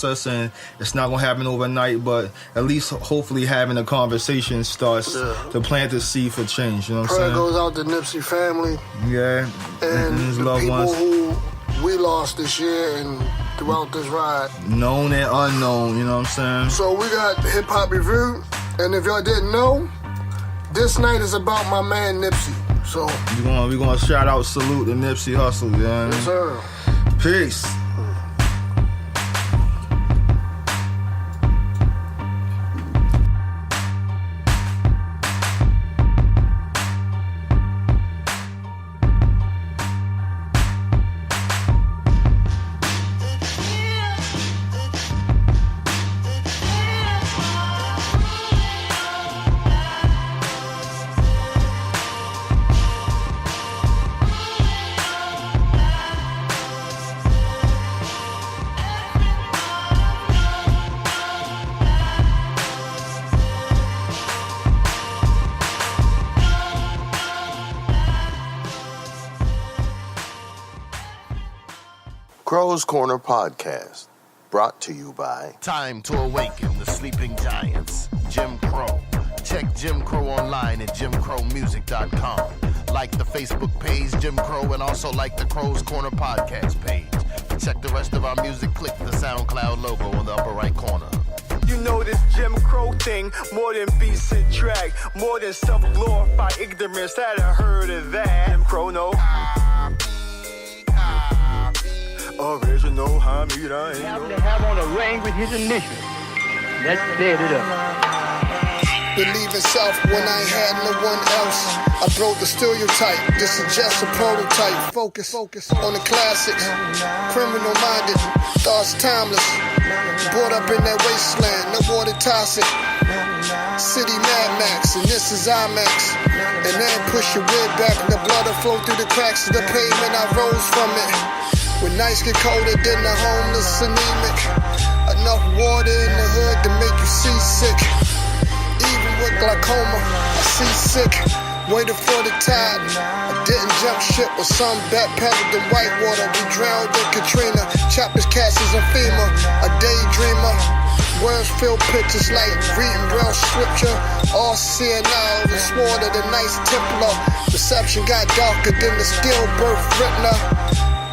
process, and it's not gonna happen overnight. But at least, hopefully, having a conversation starts to plant the seed for change. You know what I'm Prayer saying? goes out to Nipsey family. Yeah, and his the loved people ones. who we lost this year and throughout this ride. Known and unknown. You know what I'm saying? So we got Hip Hop Review, and if y'all didn't know, this night is about my man Nipsey. So we're gonna shout out, salute to Nipsey Hussle. You know what I mean? Yes, sir. Peace. Crow's Corner Podcast, brought to you by Time to Awaken the Sleeping Giants, Jim Krow. Check Jim Krow online at jimcrowmusic.com. Like the Facebook page, Jim Krow, and also like the Crow's Corner Podcast page. To check the rest of our music, click the SoundCloud logo on the upper right corner. You know this Jim Crow thing, more than beats and drag, more than self-glorified ignorance, that I heard of that. Jim Crow, no. Original Wahamiyd, I happened to have on a ring with his initials. That cleared it up. Believe in self when I ain't had no one else. I broke the stereotype. This is just a prototype. Focus on the classics. Criminal minded, thoughts timeless. Brought up in that wasteland, no water toxic. City Mad Max, and this is IMAX. And then push your wig back, and the blood will flow through the cracks of the pavement. I rose from it. When nights get colder than the homeless, anemic. Enough water in the hood to make you seasick. Even with glaucoma, I see sick. Waited for the tide. I didn't jump ship, but some backpedaled in whitewater. We drowned in Katrina. Choppers, castles, and FEMA. A daydreamer. Words fill pictures like reading real scripture. All seeing now, the sword of the nice Templar. Perception got darker than the stillbirth retina.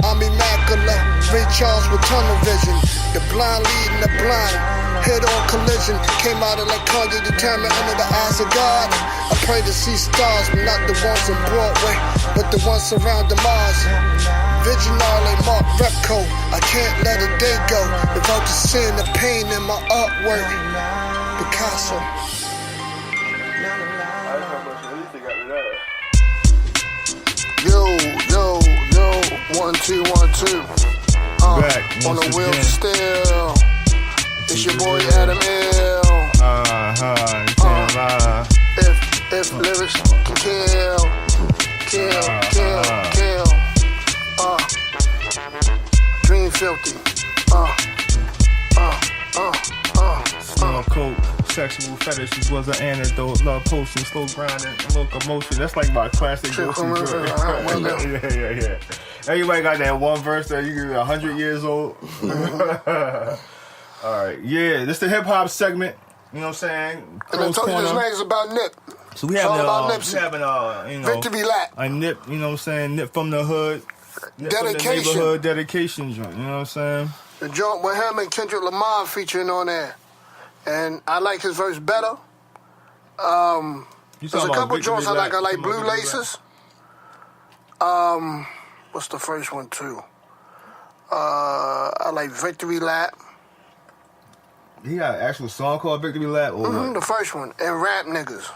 I'm immaculate, Ray Charles with tunnel vision. The blind leading the blind, head-on collision. Came out of like Kanye, determined under the eyes of God. I pray to see stars, but not the ones on Broadway, but the ones surrounding Mars. Visionary Mark Repco, I can't let a day go without just seeing the pain in my artwork. Picasso. Yo, 1, 2, 1, 2. Back on the wheel again. still. It's your boy Adam L. If lyrics can kill. Dream filthy. Small coat, sexual fetishes was an antidote. Love potion, slow grinding, locomotion. That's like my classic go-to. Yeah. Everybody got that one verse that you get 100 years old. All right, yeah. This the hip hop segment. You know what I'm saying? And I told you this night is about Nip. So we It's all having about Nipsey. Victory lap. A Nip. You know what I'm saying? Nip from the hood. Nip Dedication. From the neighborhood dedication joint. You know what I'm saying? The joint with him and Kendrick Lamar featuring on there. And I like his verse better. There's a couple joints I like. I like Blue Laces. What's the first one too? I like Victory Lap. He got an actual song called Victory Lap? Or what? The first one. And Rap Niggas.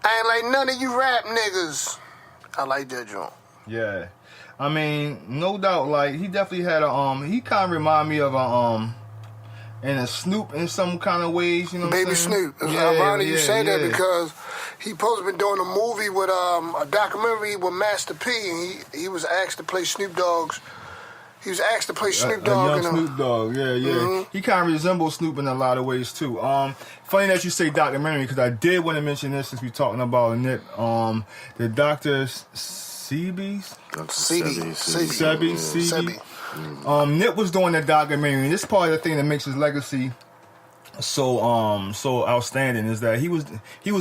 I ain't like none of you rap niggas. I like that joint. Yeah. I mean, no doubt, like, he definitely had a, he kind of remind me of a Snoop in some kind of ways, you know what I'm Baby saying? Snoop. It's ironic you say that because he supposed to been doing a movie with, a documentary with Master P, and he was asked to play Snoop Dogg's. He was asked to play Snoop Dogg. Young Snoop Dogg, yeah. Mm-hmm. He kind of resembles Snoop in a lot of ways, too. Funny that you say documentary, because I did want to mention this since we're talking about Nip. The Dr. Sebi. Nip was doing the documentary. This part of the thing that makes his legacy so outstanding is that he was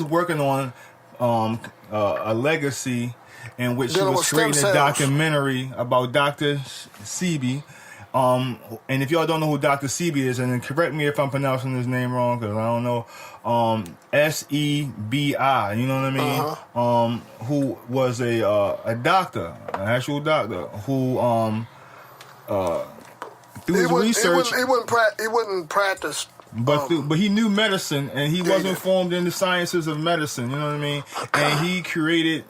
working on a legacy in which he was creating a documentary about Dr. Sebi. And if y'all don't know who Dr. Sebi is, and then correct me if I'm pronouncing his name wrong, because I don't know, Sebi, you know what I mean? Who was a doctor, an actual doctor, who through his research, he wouldn't practice. But he knew medicine, and he wasn't formed in the sciences of medicine. You know what I mean? And he created,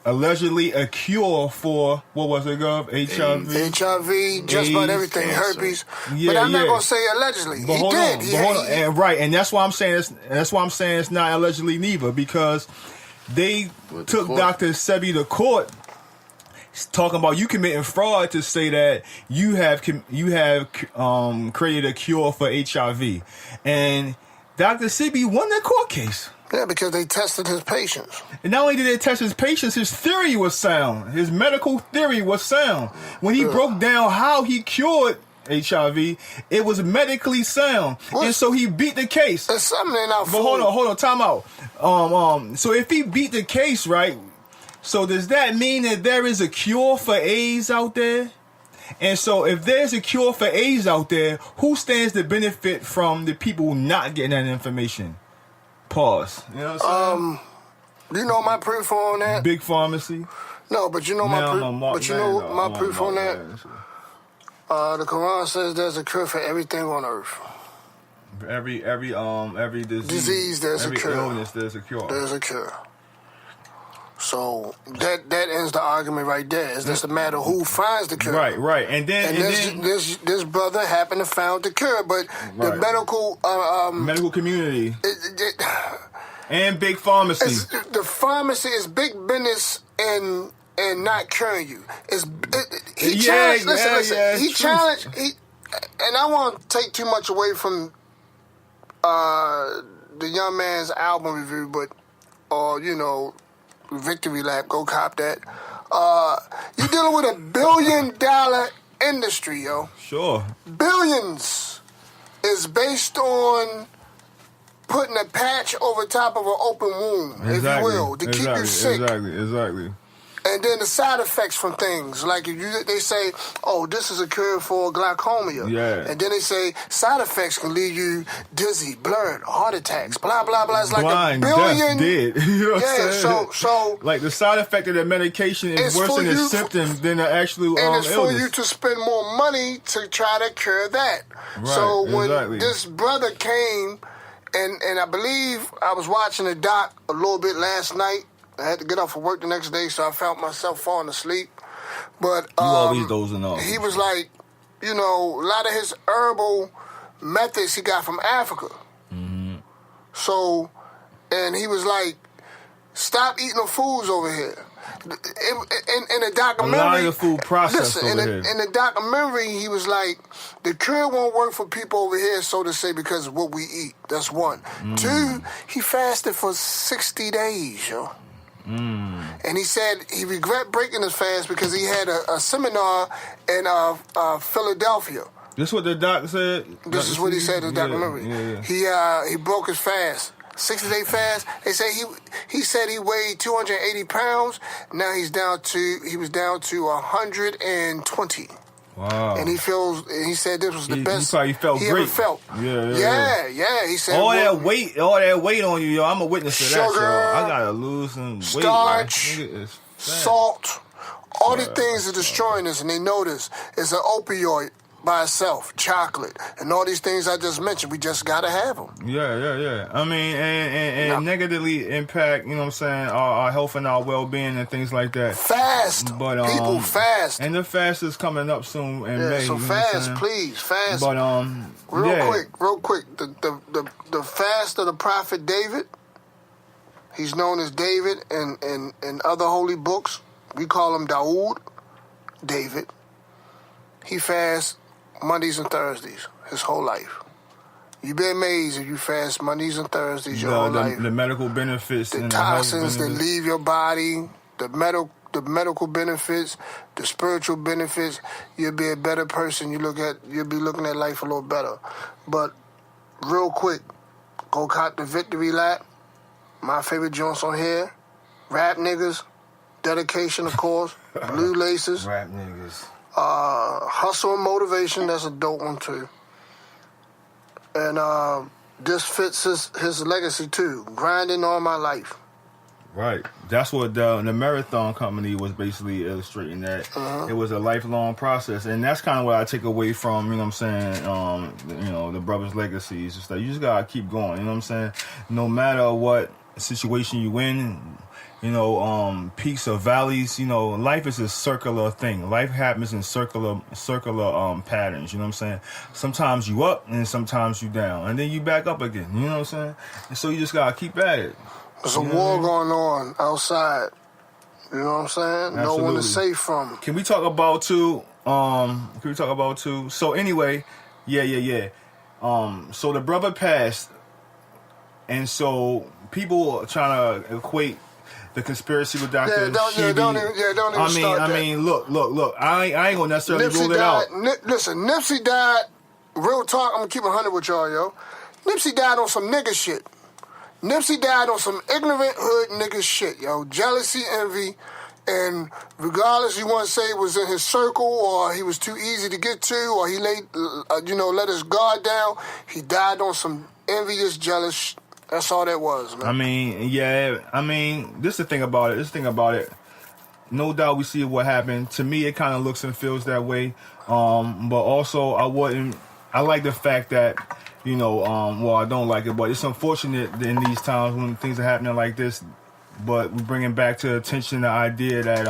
allegedly a cure for what was it, Gov? HIV, just about everything, herpes. Yeah, but I'm not gonna say allegedly. But he did. And that's why I'm saying it's not allegedly neither, because they took Dr. Sebi to court, talking about you committing fraud to say that you have created a cure for HIV, and Dr. Sebi won that court case. Yeah, because they tested his patients. And not only did they test his patients, his theory was sound. His medical theory was sound. When he broke down how he cured HIV, it was medically sound. And so he beat the case. There's something in our But hold on, time out. So if he beat the case, right, so does that mean that there is a cure for AIDS out there? And so if there's a cure for AIDS out there, who stands to benefit from the people not getting that information? Pause. You know what I'm saying? You know my proof on that? Big pharmacy. No, but you know my proof on that? The Quran says there's a cure for everything on earth. Every disease there's every a cure. Illness there's a cure. There's a cure. So that ends the argument right there. It's just a matter of who finds the cure. Right. And then this brother happened to find the cure, but the medical community and big pharmacy. The pharmacy is big business and not curing you. He challenged. And I won't take too much away from the young man's album review, but Victory Lap, go cop that. You're dealing with $1 billion industry, yo. Sure. Billions is based on putting a patch over top of an open wound, if you will, to keep you sick. Exactly. And then the side effects from things, like they say, oh, this is a cure for glaucoma. Yeah. And then they say side effects can leave you dizzy, blurred, heart attacks, blah, blah, blah. It's like blind, $1 billion. Dead. You know what I'm saying? So like the side effect of the medication is worse than the symptoms than the actual illness. And it's for you to spend more money to try to cure that. Right, so when this brother came, and I believe I was watching a doc a little bit last night. I had to get off of work the next day, so I felt myself falling asleep. But you always dozing off. He was like, a lot of his herbal methods he got from Africa. Mm-hmm. So, and he was like, stop eating the foods over here. In the documentary, a lot of the food processed over here. In the documentary, he was like, the cure won't work for people over here, so to say, because of what we eat. That's one. Two, he fasted for 60 days, yo. And he said he regret breaking his fast because he had a seminar in Philadelphia. This what the doc said? This is what he said in the documentary. Yeah. He broke his fast. 60-day fast. They say he said he weighed 280 pounds. Now he was down to 120. Wow. And he said this was the best he felt he great. ever felt. Yeah. He said all that weight on you, yo. I'm a witness to that, sugar, yo. I gotta lose some weight. Starch, salt, all these things are destroying us, and they know this. It's an opioid by itself, chocolate, and all these things I just mentioned. We just gotta have them. Yeah. I mean, and negatively impact, you know what I'm saying, our health and our well-being and things like that. Fast, but people fast, and the fast is coming up soon in May. So fast, please, fast. But real quick, the fast of the prophet David. He's known as David, and in other holy books we call him David. He fasts Mondays and Thursdays his whole life. You'd be amazed if you fast Mondays and Thursdays your whole life. The medical benefits, the and toxins the that leave your body, the the medical benefits, the spiritual benefits, you'll be a better person. You'll be looking at life a little better. But real quick, go cop the Victory Lap. My favorite joints on here. Rap Niggas. Dedication, of course. Blue Laces. Rap Niggas. Hustle and Motivation. That's a dope one, too. And this fits his legacy, too. Grinding all my life. Right. That's what the Marathon Company was basically illustrating, that it was a lifelong process. And that's kind of what I take away from, you know what I'm saying, the brother's legacy. It's just that you just got to keep going, you know what I'm saying? No matter what situation you in, peaks or valleys, life is a circular thing. Life happens in circular patterns, you know what I'm saying? Sometimes you up and sometimes you down. And then you back up again, you know what I'm saying? And so you just got to keep at it. There's a war going on outside. You know what I'm saying? Absolutely. No one is safe from it. Can we talk about too? So anyway, yeah. So the brother passed, and so people are trying to equate the conspiracy with Dr. Don't even start that. I mean, look. I ain't gonna necessarily Nipsey rule it died. out. Listen, Nipsey died. Real talk. I'm gonna keep 100 with y'all, yo. Nipsey died on some nigga shit. Nipsey died on some ignorant hood nigga shit, yo. Jealousy, envy, and regardless you want to say it was in his circle or he was too easy to get to or he let his guard down, he died on some envious, jealous. That's all that was, man. This is the thing about it. No doubt we see what happened. To me, it kind of looks and feels that way. But also, I like the fact that, I don't like it, but it's unfortunate in these times when things are happening like this. But we're bringing back to attention the idea that,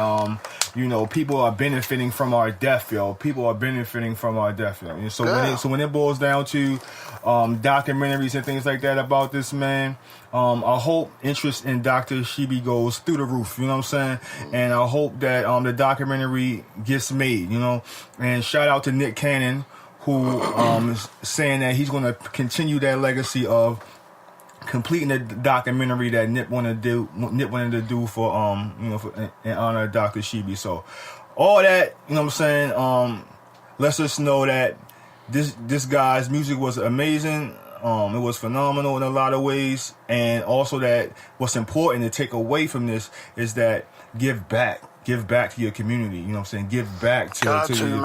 people are benefiting from our death, yo. People are benefiting from our death, yo. And so when it boils down to documentaries and things like that about this man, I hope interest in Dr. Shibi goes through the roof, you know what I'm saying? And I hope that the documentary gets made, And shout out to Nick Cannon, who is saying that he's going to continue that legacy of completing the documentary that Nip wanted to do for in honor of Dr. Shibi. So all that, you know what I'm saying, lets us know that this guy's music was amazing. It was phenomenal in a lot of ways, and also that what's important to take away from this is that give back to your community, you know what I'm saying? Give back to your people, you know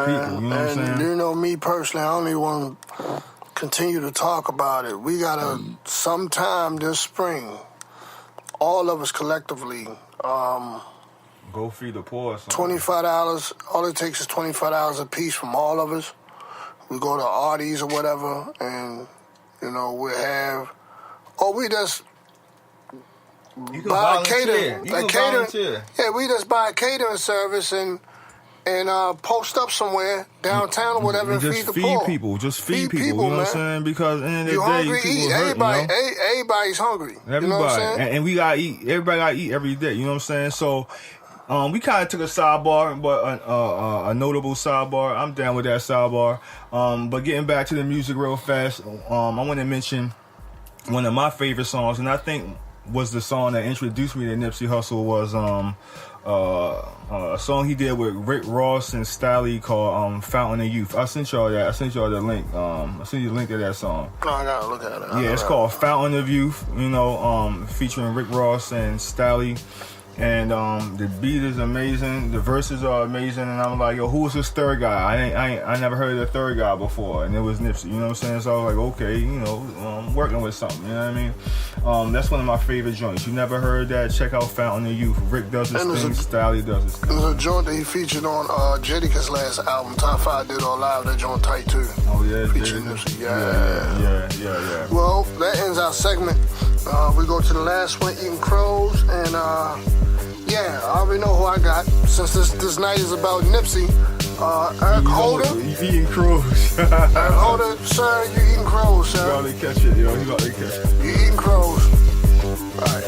what I'm saying? You know, me personally, I only want to continue to talk about it. We gotta, sometime this spring, all of us collectively, go feed the poor. $25, all it takes is $25 a piece from all of us. We go to Artie's or whatever, and, we'll have, we just buy a catering. Yeah, we just buy a catering service and post up somewhere downtown or whatever and feed the poor. Just feed people, you know what I'm saying? Because at the end of the day, hungry, people eat. Hurt, everybody's hungry. Everybody. You know what I'm saying? And we gotta eat. Everybody gotta eat every day, you know what I'm saying? So we kind of took a sidebar, but a notable sidebar. I'm down with that sidebar. But getting back to the music real fast, I want to mention one of my favorite songs, and I think was the song that introduced me to Nipsey Hussle, was a song he did with Rick Ross and Stalley called Fountain of Youth. I sent y'all that. I sent y'all the link. I sent you the link to that song. No, I gotta look at it. Yeah, it's called Fountain of Youth, featuring Rick Ross and Stalley. And the beat is amazing, the verses are amazing, and I'm like, yo, who was this third guy? I never heard of the third guy before, and it was Nipsey, you know what I'm saying? So I was like, okay, I'm working with something, you know what I mean? That's one of my favorite joints. You never heard that? Check out Fountain of Youth. Rick does his thing, Stalley does his thing. There's a joint that he featured on Jadakiss last album, Top 5 did on live, that joint tight too. Oh yeah, featuring Nipsey, yeah. Well, that ends our segment. We go to the last one, Eating Krows, and I already know who I got. Since this night is about Nipsey, Eric Holder. You eating crows. Eric Holder, sir, you eating crows, sir. You about to catch it, yo. You about to catch it. You eating crows. All right.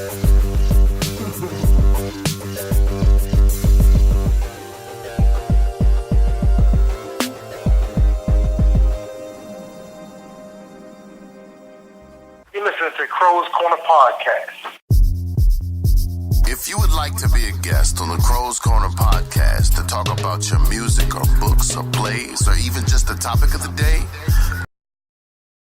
You're listening to Crow's Corner Podcast. If you would like to be a guest on the Crow's Corner podcast to talk about your music or books or plays or even just the topic of the day,